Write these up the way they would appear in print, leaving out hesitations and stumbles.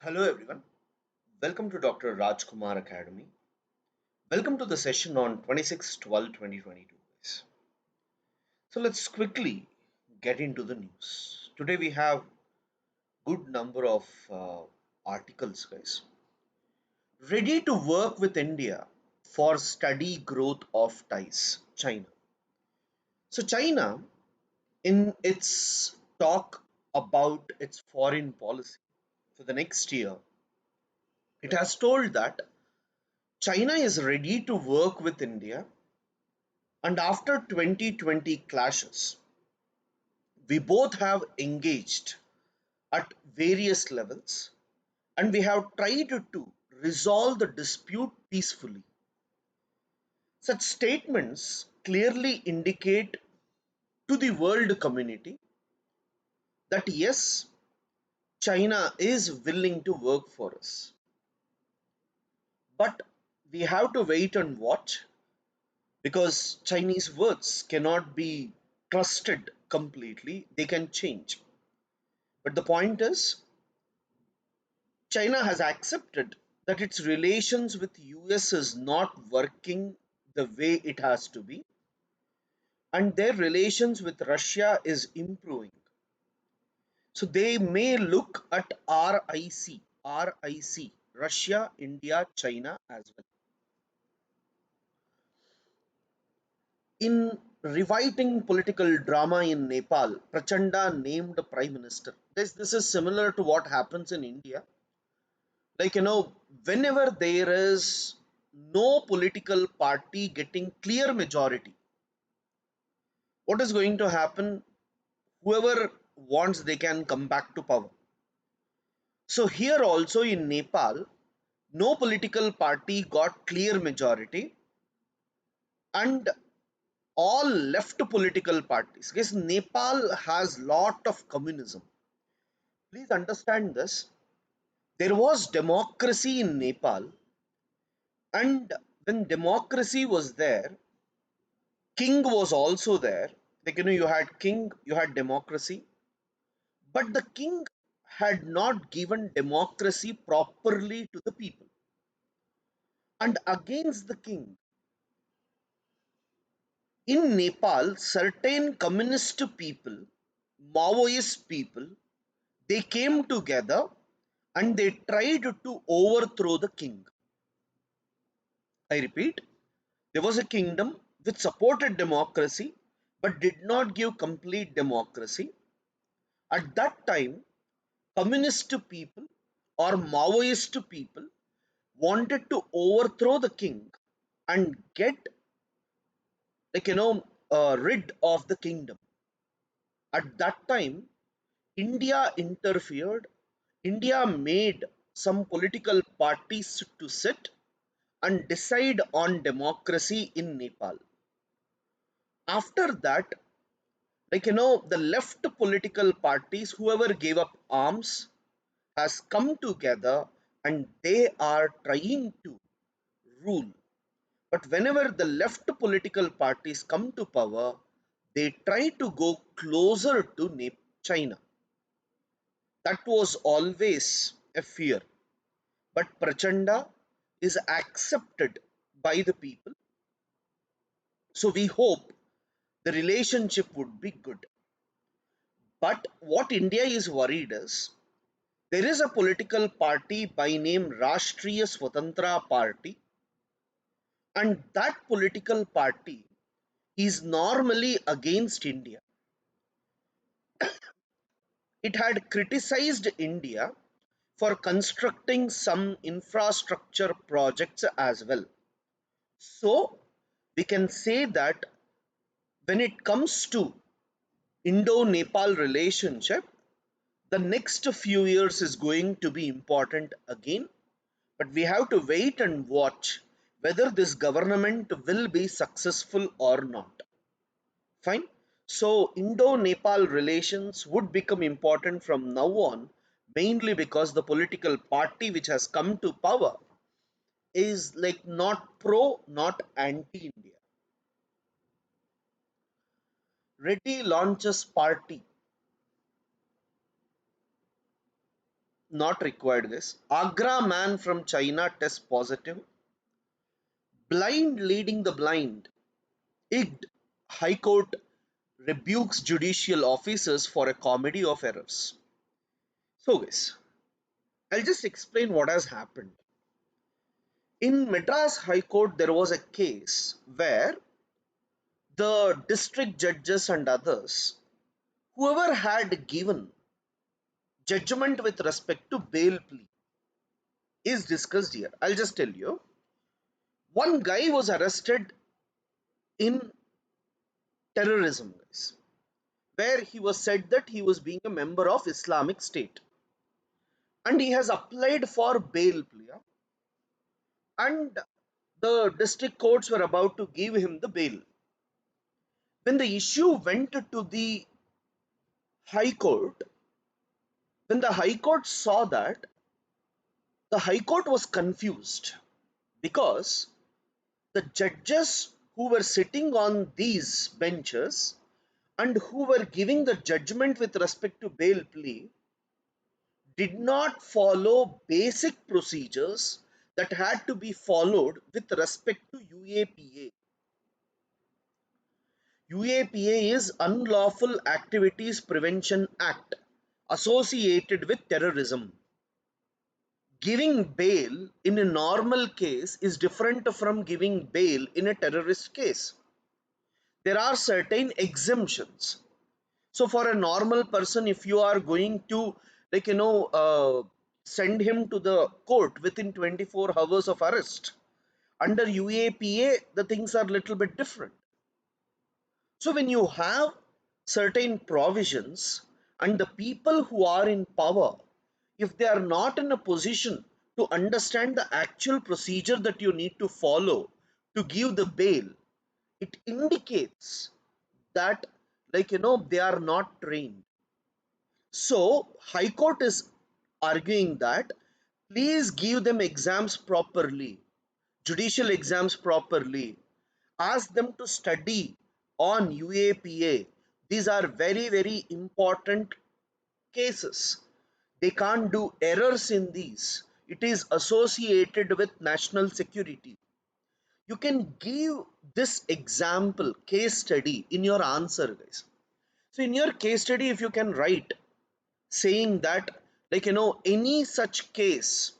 Hello everyone. Welcome to Dr. Rajkumar Academy. Welcome to the session on 26/12/2022. Guys. So let's quickly get into the news. Today we have good number of articles, guys. Ready to work with India for steady growth of ties. China. So China, in its talk about its foreign policy for the next year, it has told that China is ready to work with India. And after 2020 clashes, we both have engaged at various levels and we have tried to resolve the dispute peacefully. Such statements clearly indicate to the world community that yes, China is willing to work for us. But we have to wait and watch because Chinese words cannot be trusted completely, they can change. But the point is, China has accepted that its relations with US is not working the way it has to be, and their relations with Russia is improving. So they may look at RIC, Russia, India, China as well. In reviving political drama in Nepal, Prachanda named Prime Minister. This is similar to what happens in India. Like, whenever there is no political party getting clear majority, what is going to happen? Whoever wants, they can come back to power. So here also in Nepal, no political party got clear majority, and all left political parties. Because Nepal has lot of communism. Please understand this. There was democracy in Nepal, and when democracy was there, king was also there. Like, you had king, you had democracy, but the king had not given democracy properly to the people. And against the king, in Nepal, certain communist people, Maoist people, they came together and they tried to overthrow the king. I repeat, there was a kingdom which supported democracy but did not give complete democracy. At that time, communist people or Maoist people wanted to overthrow the king and get, like, rid of the kingdom. At that time, India interfered. India made some political parties to sit and decide on democracy in Nepal. After that, the left political parties, whoever gave up arms, has come together and they are trying to rule. But whenever the left political parties come to power, they try to go closer to China. That was always a fear. But Prachanda is accepted by the people. So we hope the relationship would be good. But what India is worried is there is a political party by name Rashtriya Swatantra Party, and that political party is normally against India. It had criticized India for constructing some infrastructure projects as well. So we can say that when it comes to Indo-Nepal relationship, the next few years is going to be important again, but we have to wait and watch whether this government will be successful or not. Fine. So Indo-Nepal relations would become important from now on, mainly because the political party which has come to power is like not pro, not anti-India. Reddy launches party. Not required, guys. Agra man from China tests positive. Blind leading the blind. Igged. High Court rebukes judicial officers for a comedy of errors. So, guys, I'll just explain what has happened. In Madras High Court, there was a case where the district judges and others, whoever had given judgment with respect to bail plea, is discussed here. I'll just tell you. One guy was arrested in terrorism, guys, where he was said that he was being a member of Islamic State, and he has applied for bail plea, and the district courts were about to give him the bail. When the issue went to the High Court, when the High Court saw that, the High Court was confused because the judges who were sitting on these benches and who were giving the judgment with respect to bail plea did not follow basic procedures that had to be followed with respect to UAPA. UAPA is Unlawful Activities Prevention Act associated with terrorism. Giving bail in a normal case is different from giving bail in a terrorist case. There are certain exemptions. So for a normal person, if you are going to, like, send him to the court within 24 hours of arrest, under UAPA, the things are little bit different. So when you have certain provisions and the people who are in power, if they are not in a position to understand the actual procedure that you need to follow to give the bail, it indicates that, they are not trained. So High Court is arguing that please give them exams properly, judicial exams properly. Ask them to study on UAPA. These are very, very important cases. They can't do errors in these. It is associated with national security. You can give this example, case study in your answer, guys. So in your case study, if you can write saying that, any such case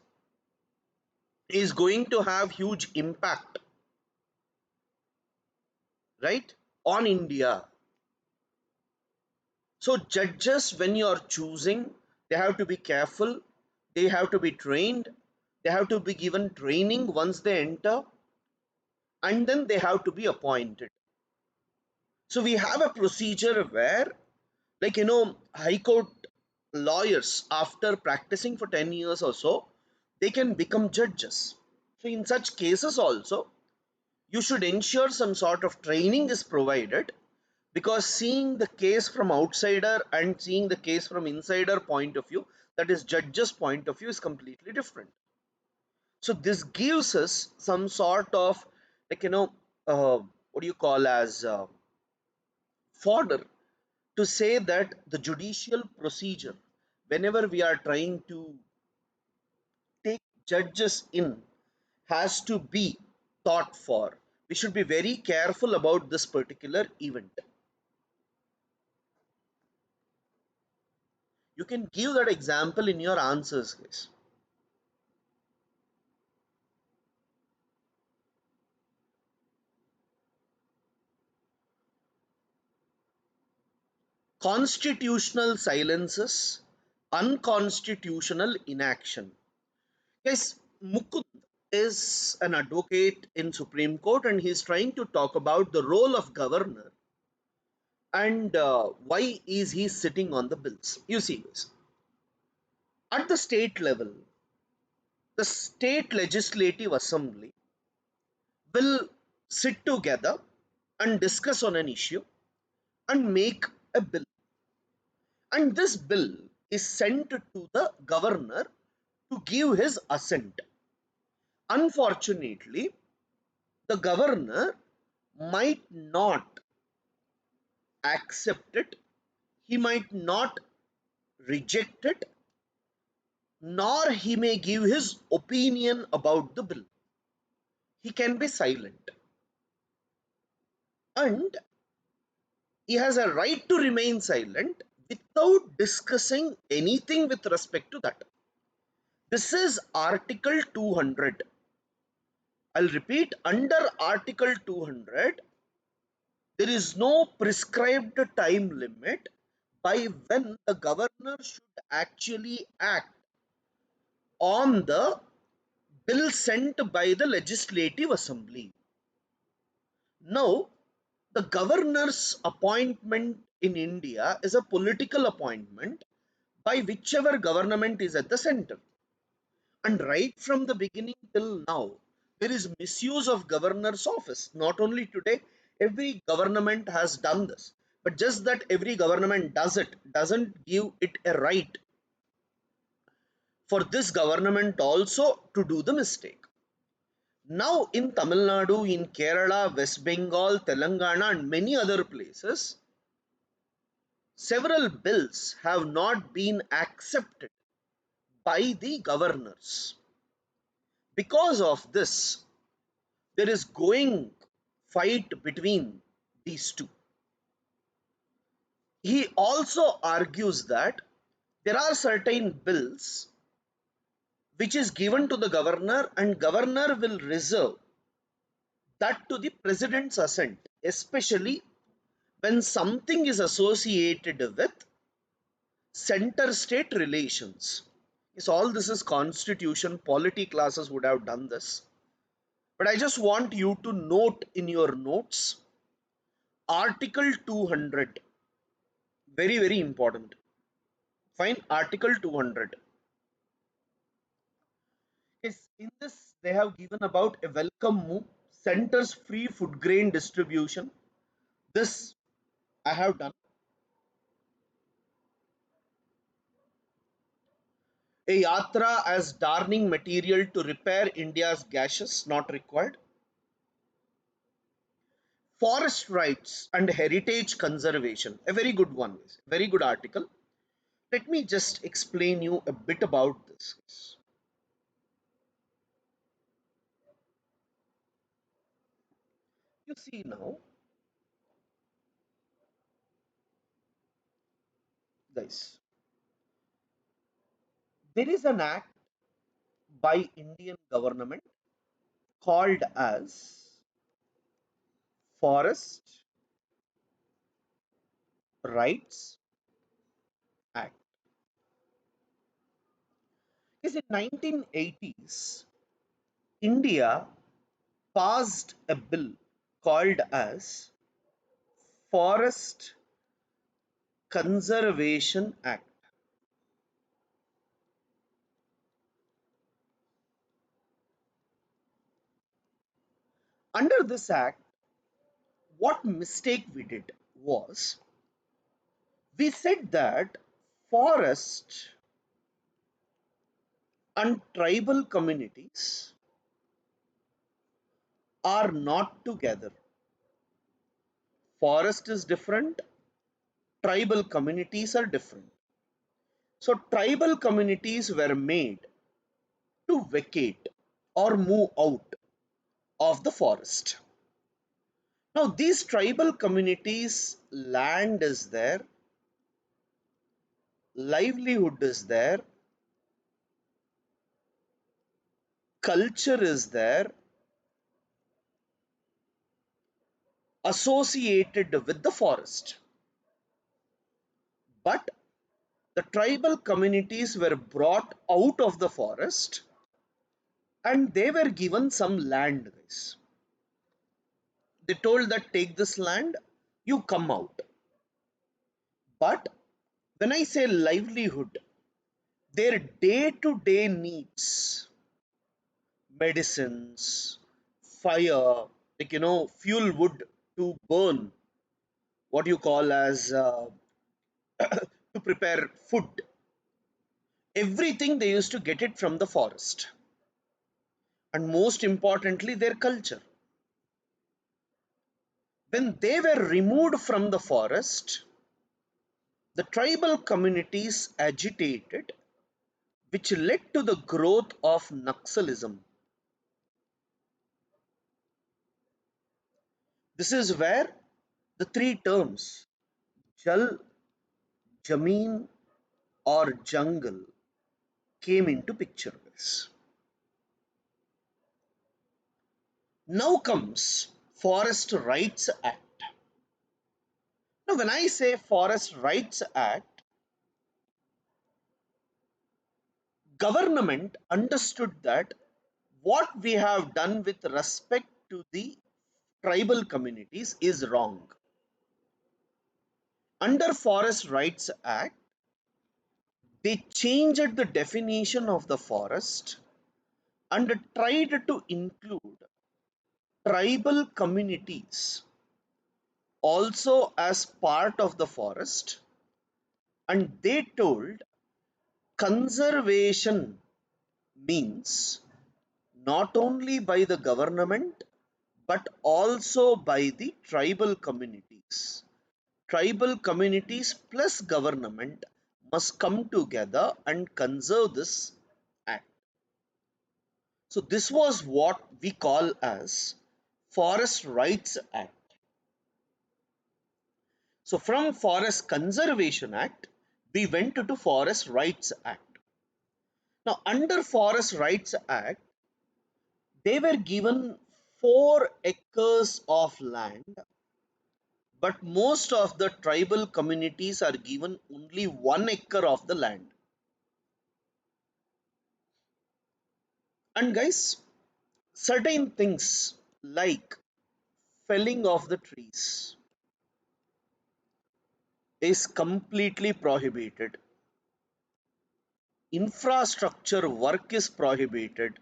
is going to have huge impact, right, on India. So judges, when you're choosing, they have to be careful, they have to be trained, they have to be given training once they enter, and then they have to be appointed. So we have a procedure where, High Court lawyers, after practicing for 10 years or so, they can become judges. So in such cases also, you should ensure some sort of training is provided, because seeing the case from outsider and seeing the case from insider point of view, that is judge's point of view, is completely different. So this gives us some sort of, like you know what do you call as fodder to say that the judicial procedure, whenever we are trying to take judges in, has to be thought for. We should be very careful about this particular event. You can give that example in your answers, guys. Constitutional silences, unconstitutional inaction. Guys, Mukund is an advocate in Supreme Court, and he's trying to talk about the role of governor and why is he sitting on the bills. You see, guys, at the state level, the state legislative assembly will sit together and discuss on an issue and make a bill, and this bill is sent to the governor to give his assent. Unfortunately, the governor might not accept it, he might not reject it, nor he may give his opinion about the bill. He can be silent, and he has a right to remain silent without discussing anything with respect to that. This is Article 200. I'll repeat, under Article 200, there is no prescribed time limit by when the governor should actually act on the bill sent by the legislative assembly. Now, the governor's appointment in India is a political appointment by whichever government is at the center. And right from the beginning till now, there is misuse of governor's office. Not only today, every government has done this. But just that every government does it doesn't give it a right for this government also to do the mistake. Now in Tamil Nadu, in Kerala, West Bengal, Telangana, and many other places, several bills have not been accepted by the governors. Because of this, there is going fight between these two. He also argues that there are certain bills which is given to the governor, and governor will reserve that to the president's assent, especially when something is associated with center state relations. Yes, all this is constitution, polity classes would have done this. But I just want you to note in your notes Article 200. Very, very important. Fine, Article 200. Yes, in this, they have given about a welcome move, centers free food grain distribution. This I have done. A yatra as darning material to repair India's gashes, not required. Forest rights and heritage conservation, a very good one, very good article. Let me just explain you a bit about this. You see now, guys, there is an act by Indian government called as Forest Rights Act. Is in 1980s, India passed a bill called as Forest Conservation Act. Under this act, what mistake we did was we said that forest and tribal communities are not together. Forest is different, tribal communities are different. So tribal communities were made to vacate or move out of the forest. Now these tribal communities, land is there, livelihood is there, culture is there, associated with the forest. But the tribal communities were brought out of the forest and they were given some land, guys. They told that take this land, you come out. But when I say livelihood, their day to day needs, medicines, fire, like fuel wood to burn, what you call as to prepare food, everything they used to get it from the forest. And most importantly, their culture. When they were removed from the forest, the tribal communities agitated which led to the growth of Naxalism. This is where the three terms Jal, Jameen, or Jungle came into picture. Now comes Forest Rights Act. Now, when I say Forest Rights Act, government understood that what we have done with respect to the tribal communities is wrong. Under Forest Rights Act, they changed the definition of the forest and tried to include tribal communities also as part of the forest, and they told conservation means not only by the government but also by the tribal communities. Tribal communities plus government must come together and conserve this act. So this was what we call as Forest Rights Act. So from Forest Conservation Act, we went to Forest Rights Act. Now under Forest Rights Act, they were given 4 acres of land, but most of the tribal communities are given only 1 acre of the land. And guys, certain things like felling of the trees is completely prohibited. Infrastructure work is prohibited,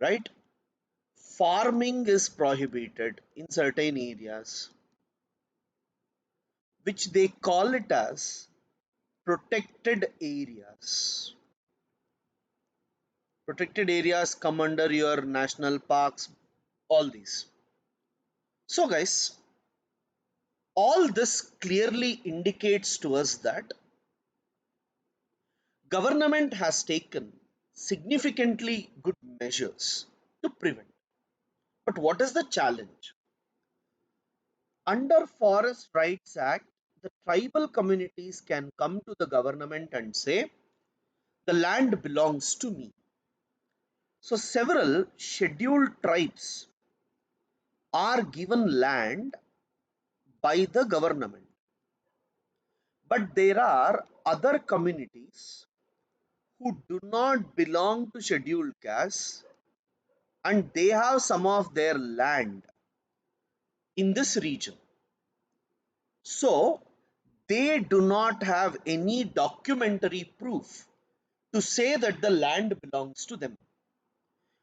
right? Farming is prohibited in certain areas, which they call it as protected areas. Protected areas come under your national parks, all these. So guys, all this clearly indicates to us that government has taken significantly good measures to prevent. But what is the challenge? Under Forest Rights Act, the tribal communities can come to the government and say, the land belongs to me. So several scheduled tribes are given land by the government. But there are other communities who do not belong to scheduled caste and they have some of their land in this region. So they do not have any documentary proof to say that the land belongs to them.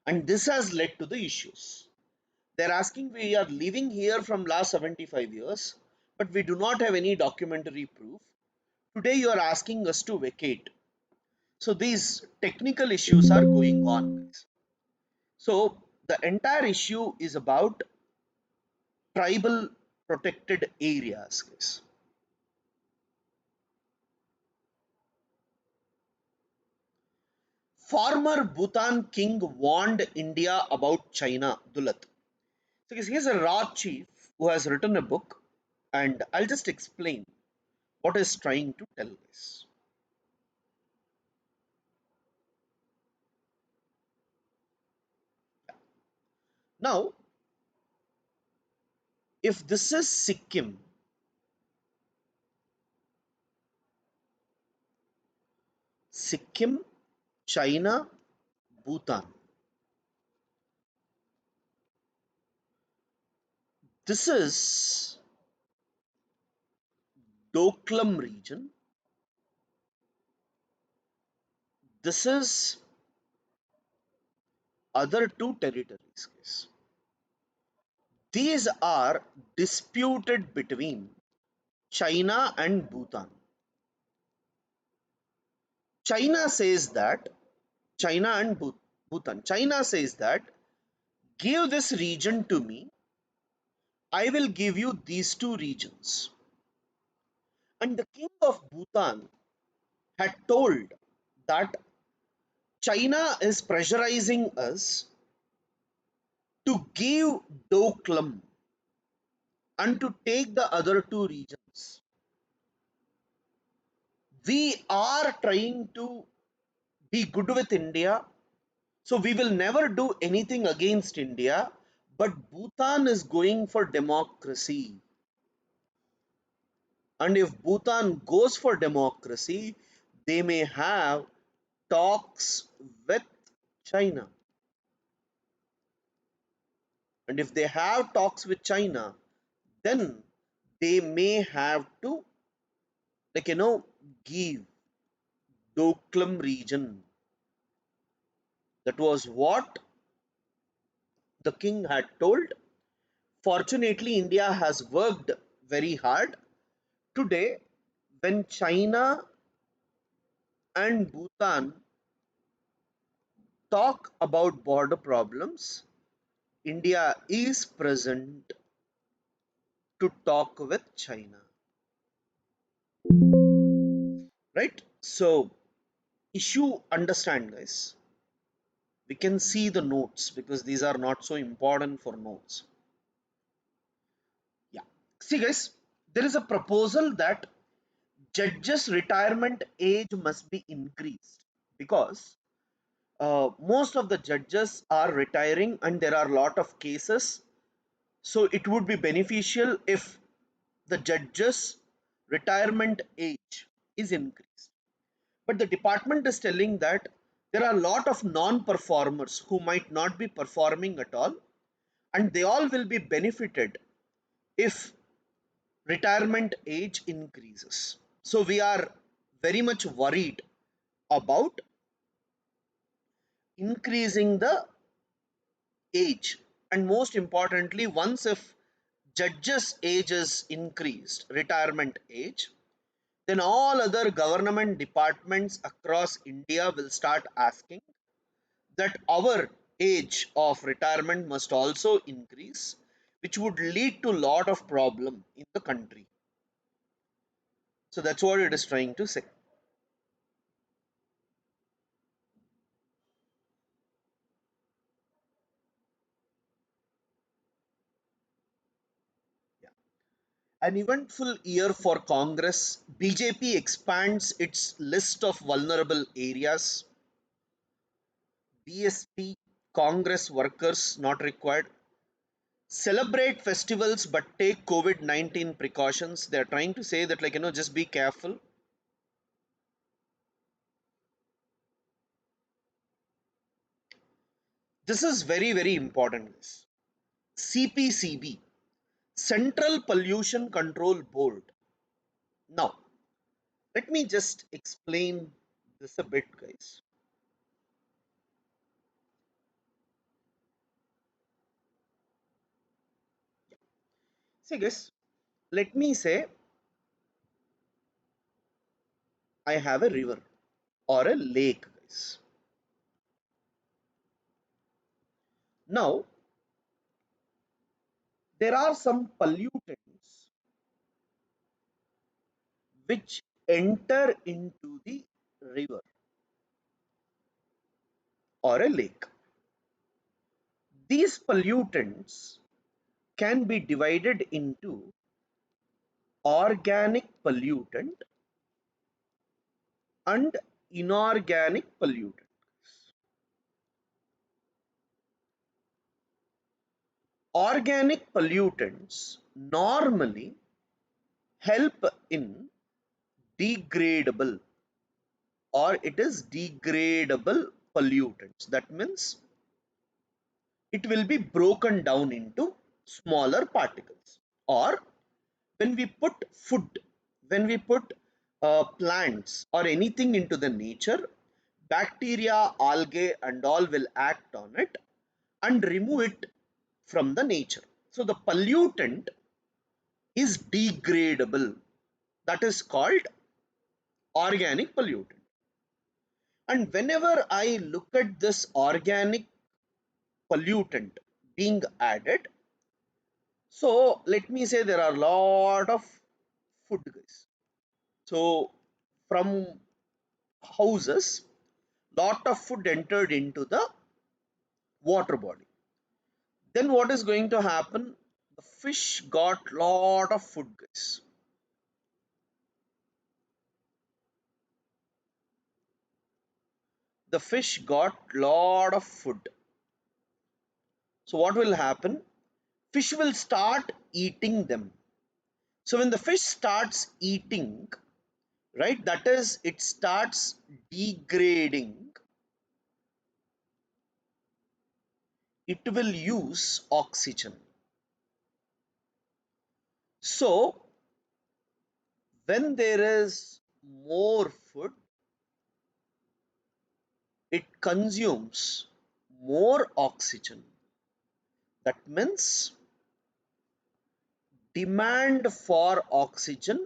And this has led to the issues. They're asking, we are living here from last 75 years, but we do not have any documentary proof. Today you are asking us to vacate. So these technical issues are going on. So the entire issue is about tribal protected areas, guys. Former Bhutan king warned India about China, Dulat. So he's a Raj chief who has written a book, and I'll just explain what is trying to tell this. Now, if this is Sikkim, China, Bhutan, this is Doklam region, this is other two territories. These are disputed between China and Bhutan. China says that China and Bhutan. China says that give this region to me, I will give you these two regions. And the king of Bhutan had told that China is pressurizing us to give Doklam and to take the other two regions. We are trying to be good with India, so we will never do anything against India, but Bhutan is going for democracy. And if Bhutan goes for democracy, they may have talks with China. And if they have talks with China, then they may have to, like, give Doklam region. That was what the king had told. Fortunately, India has worked very hard. Today, when China and Bhutan talk about border problems, India is present to talk with China. Right? So, issue understand, guys. We can see the notes because these are not so important for notes. Yeah. See, guys, there is a proposal that judges' retirement age must be increased because most of the judges are retiring and there are a lot of cases. So it would be beneficial if the judges' retirement age is increased. But the department is telling that there are a lot of non-performers who might not be performing at all, and they all will be benefited if retirement age increases. So we are very much worried about increasing the age, and most importantly, once if judges age is increased, retirement age, then all other government departments across India will start asking that our age of retirement must also increase, which would lead to a lot of problem in the country. So that's what it is trying to say. Yeah. An eventful year for Congress. BJP expands its list of vulnerable areas. BSP, Congress workers not required. Celebrate festivals but take COVID-19 precautions. They're trying to say that, like, just be careful. This is very, very important. CPCB, Central Pollution Control Board. Now, let me just explain this a bit, guys. See, guys, let me say I have a river or a lake, guys. Now, there are some pollutants which enter into the river or a lake. These pollutants can be divided into organic pollutant and inorganic pollutant. Organic pollutants normally help in degradable, or it is degradable pollutants. That means it will be broken down into smaller particles. Or when we put food, when we put plants or anything into the nature, bacteria, algae, and all will act on it and remove it from the nature. So the pollutant is degradable. That is called organic pollutant. And whenever I look at this organic pollutant being added, so let me say there are a lot of food, guys. So from houses, lot of food entered into the water body. Then what is going to happen? The fish got lot of food, guys. The fish got lot of food. So what will happen? Fish will start eating them. So when the fish starts eating, right, that is, it starts degrading, it will use oxygen. So when there is more food, it consumes more oxygen. That means demand for oxygen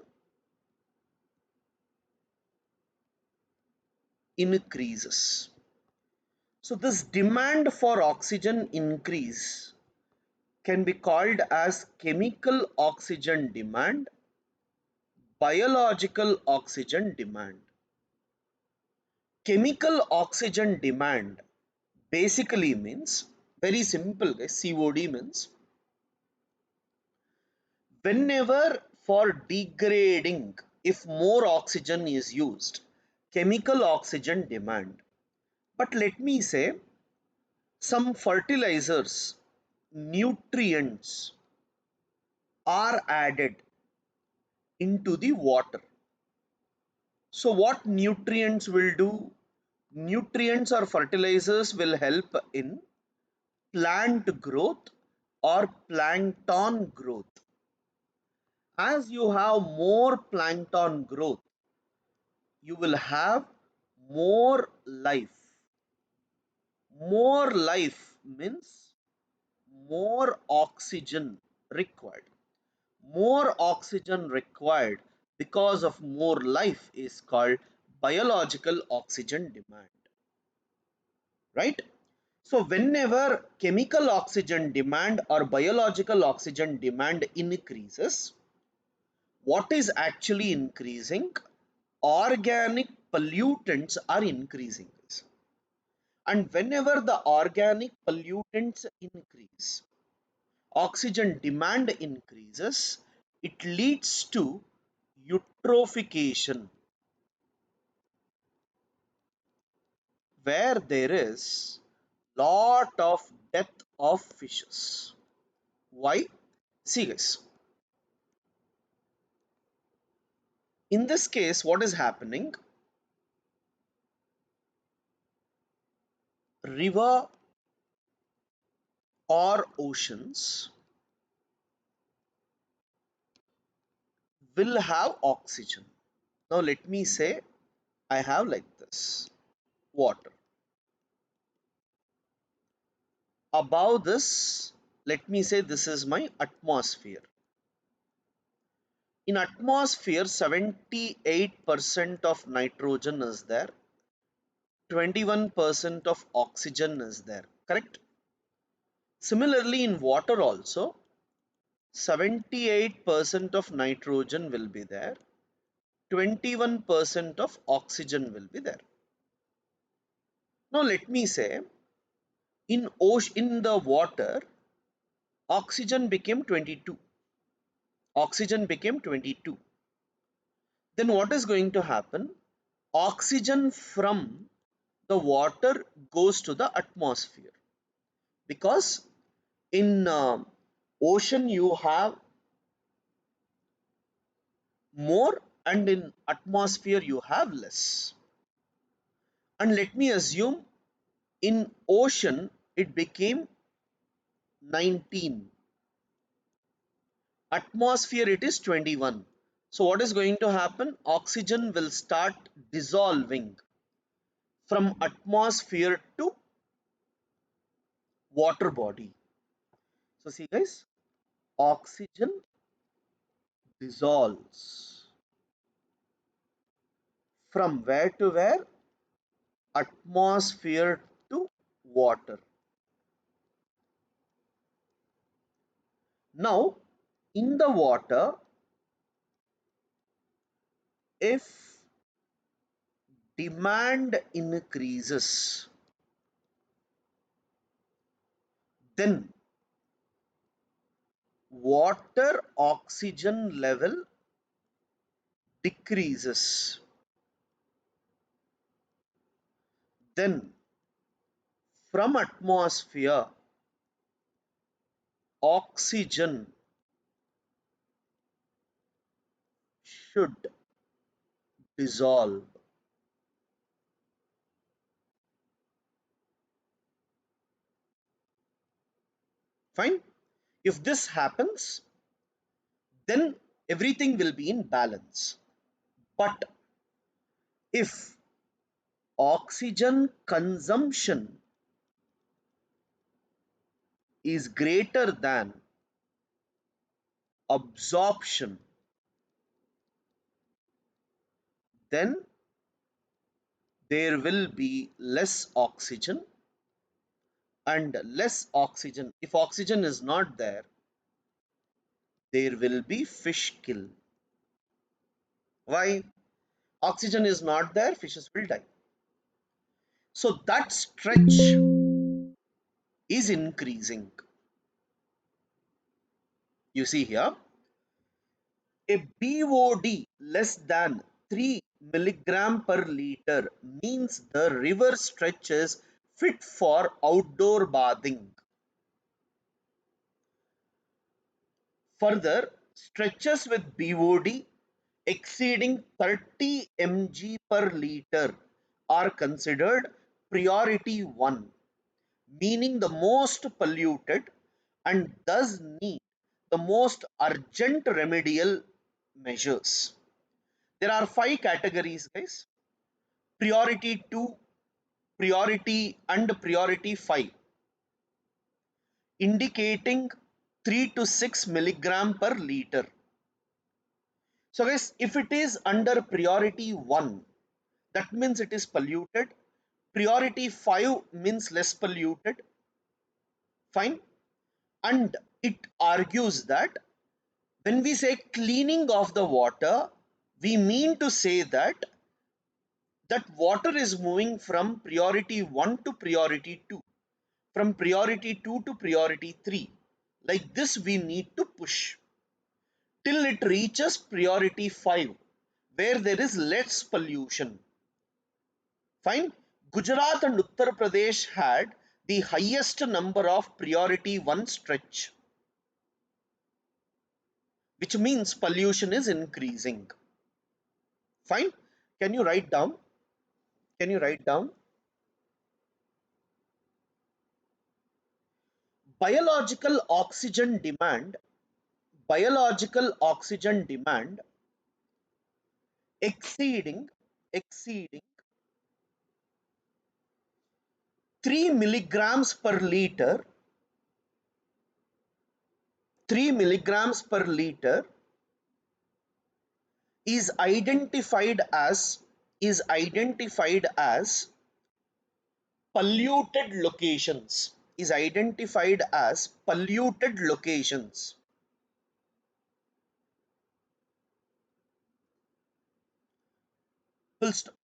increases. So this demand for oxygen increase can be called as chemical oxygen demand, biological oxygen demand. Chemical oxygen demand basically means, very simple guys, COD means whenever for degrading, if more oxygen is used, chemical oxygen demand. But let me say some fertilizers, nutrients are added into the water. So what nutrients will do? Nutrients or fertilizers will help in plant growth or plankton growth. As you have more plankton growth, you will have more life. More life means more oxygen required. More oxygen required because of more life is called biological oxygen demand, right? So whenever chemical oxygen demand or biological oxygen demand increases, what is actually increasing? Organic pollutants are increasing. And whenever the organic pollutants increase, oxygen demand increases, it leads to eutrophication, where there is lot of death of fishes. Why? See guys, in this case what is happening? River or oceans will have oxygen. Now let me say I have like this water. Above this, let me say this is my atmosphere. In atmosphere, 78% of nitrogen is there, 21% of oxygen is there, correct? Similarly, in water also, 78% of nitrogen will be there, 21% of oxygen will be there. Now let me say, in ocean, in the water, oxygen became 22. Oxygen became 22. Then what is going to happen? Oxygen from the water goes to the atmosphere, because in ocean you have more and in atmosphere you have less. And let me assume in ocean it became 19, atmosphere it is 21. So what is going to happen? Oxygen will start dissolving from atmosphere to water body. So see guys, oxygen dissolves from where to where? Atmosphere to water. Now in the water, if demand increases, then water oxygen level decreases. Then from atmosphere, oxygen should dissolve. Fine. If this happens, then everything will be in balance. But if oxygen consumption is greater than absorption, then there will be less oxygen, and less oxygen. If oxygen is not there, there will be fish kill. Why? Oxygen is not there, fishes will die. So that stretch is increasing. You see here, a BOD less than 3 milligram per liter means the river stretch is fit for outdoor bathing. Further, stretches with BOD exceeding 30 mg per liter are considered priority 1, meaning the most polluted and thus need the most urgent remedial measures. There are 5 categories, guys. Priority 2, priority and priority 5, indicating 3 to 6 milligram per liter. So guys, if it is under priority 1, that means it is polluted. Priority 5 means less polluted. Fine. And it argues that when we say cleaning of the water, we mean to say that water is moving from priority 1 to priority 2, from priority 2 to priority 3. Like this, we need to push till it reaches priority 5, where there is less pollution. Fine. Gujarat and Uttar Pradesh had the highest number of priority 1 stretch, which means pollution is increasing. Fine. Can you write down? Can you write down? Biological oxygen demand, biological oxygen demand exceeding 3 milligrams per liter, 3 milligrams per liter is identified as polluted locations, is identified as polluted locations. Full stop.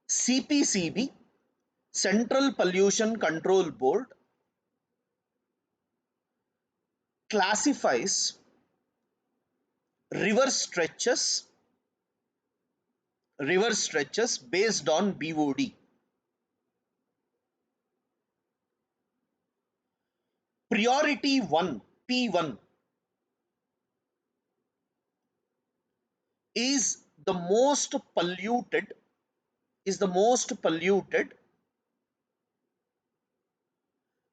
CPCB, Central Pollution Control Board, classifies river stretches based on BOD. Priority 1, P1, is the most polluted,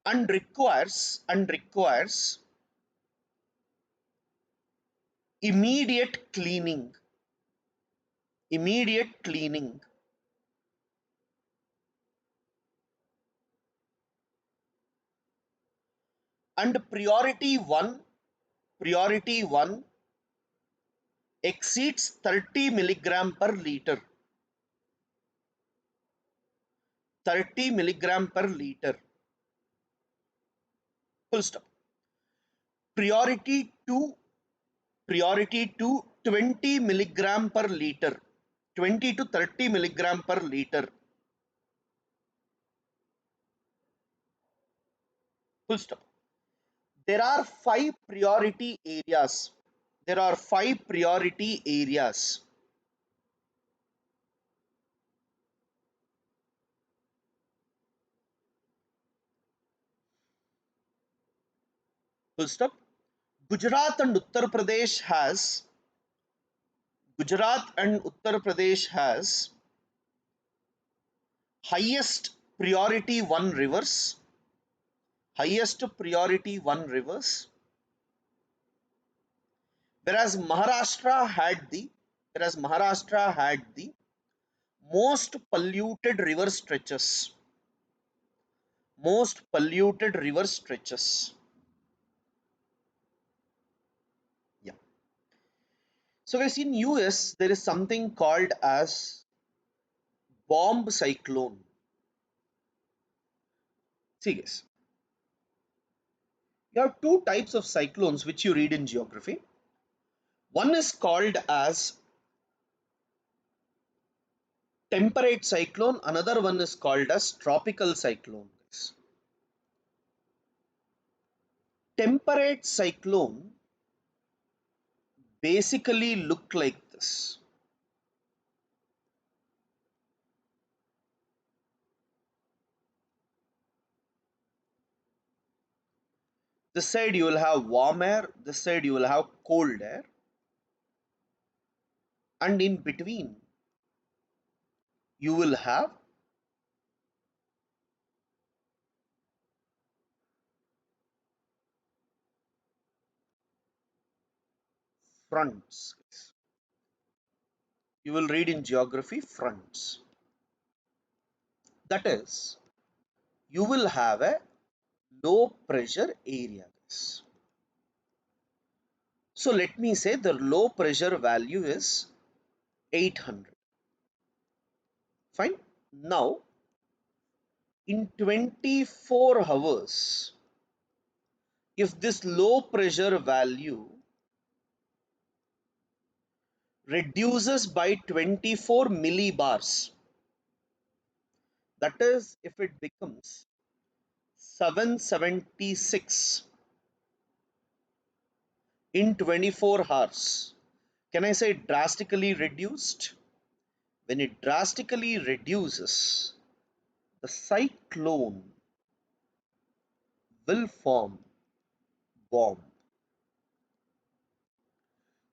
and requires immediate cleaning, immediate cleaning. And priority 1 exceeds 30 milligram per liter, 30 milligram per liter. Full stop. Priority 2 20 milligram per liter. 20 to 30 milligram per liter. Full stop. There are five priority areas. There are five priority areas. Full stop. Gujarat and Uttar Pradesh has Gujarat and Uttar Pradesh has highest priority one rivers, highest priority one rivers, whereas Maharashtra had the most polluted river stretches, most polluted river stretches. Yeah. So guys, in US there is something called as bomb cyclone. See guys, you have two types of cyclones which you read in geography. One is called as temperate cyclone, another one is called as tropical cyclone. Temperate cyclone basically look like this. This side you will have warm air, this side you will have cold air, and in between you will have fronts. You will read in geography fronts. That is, you will have a low pressure area. So let me say the low pressure value is 800. Fine. Now in 24 hours, if this low pressure value reduces by 24 millibars, that is, if it becomes 776 in 24 hours, can I say drastically reduced? When it drastically reduces, the cyclone will form bomb.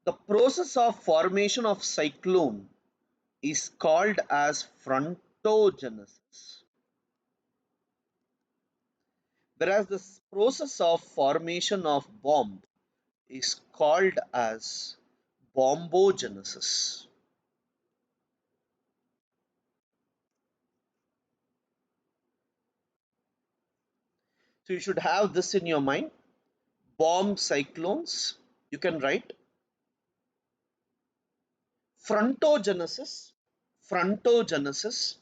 The process of formation of cyclone is called as frontogenesis, whereas the process of formation of bomb is called as bombogenesis. So you should have this in your mind. Bomb cyclones, you can write frontogenesis. Frontogenesis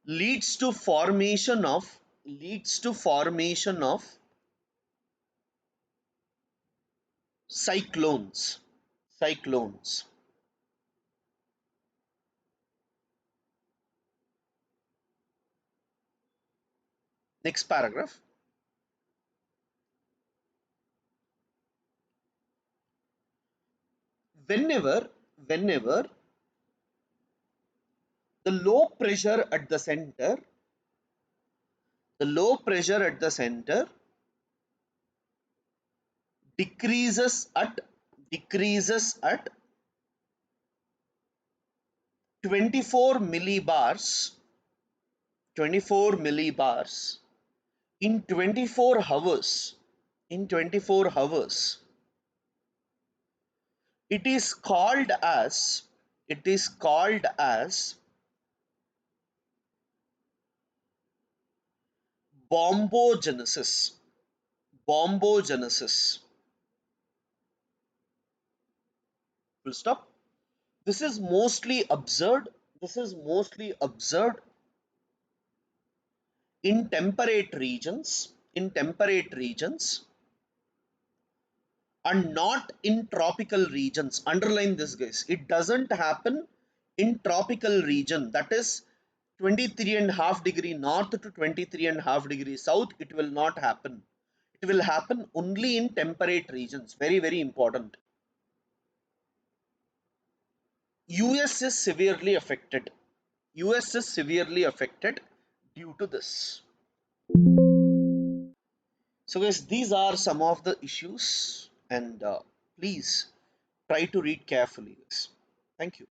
leads to formation of cyclones. Cyclones. Next paragraph. Whenever the low pressure at the center, the low pressure at the center decreases at 24 millibars 24 millibars in 24 hours. In 24 hours, it is called as bombogenesis. Bombogenesis. Full stop. This is mostly observed. This is mostly observed in temperate regions and not in tropical regions. Underline this, guys. It doesn't happen in tropical region, that is 23.5 degree north to 23.5 degree south. It will not happen. It will happen only in temperate regions. Very, very important. US is severely affected. US is severely affected due to this. So guys, these are some of the issues, and please try to read carefully, guys. Thank you.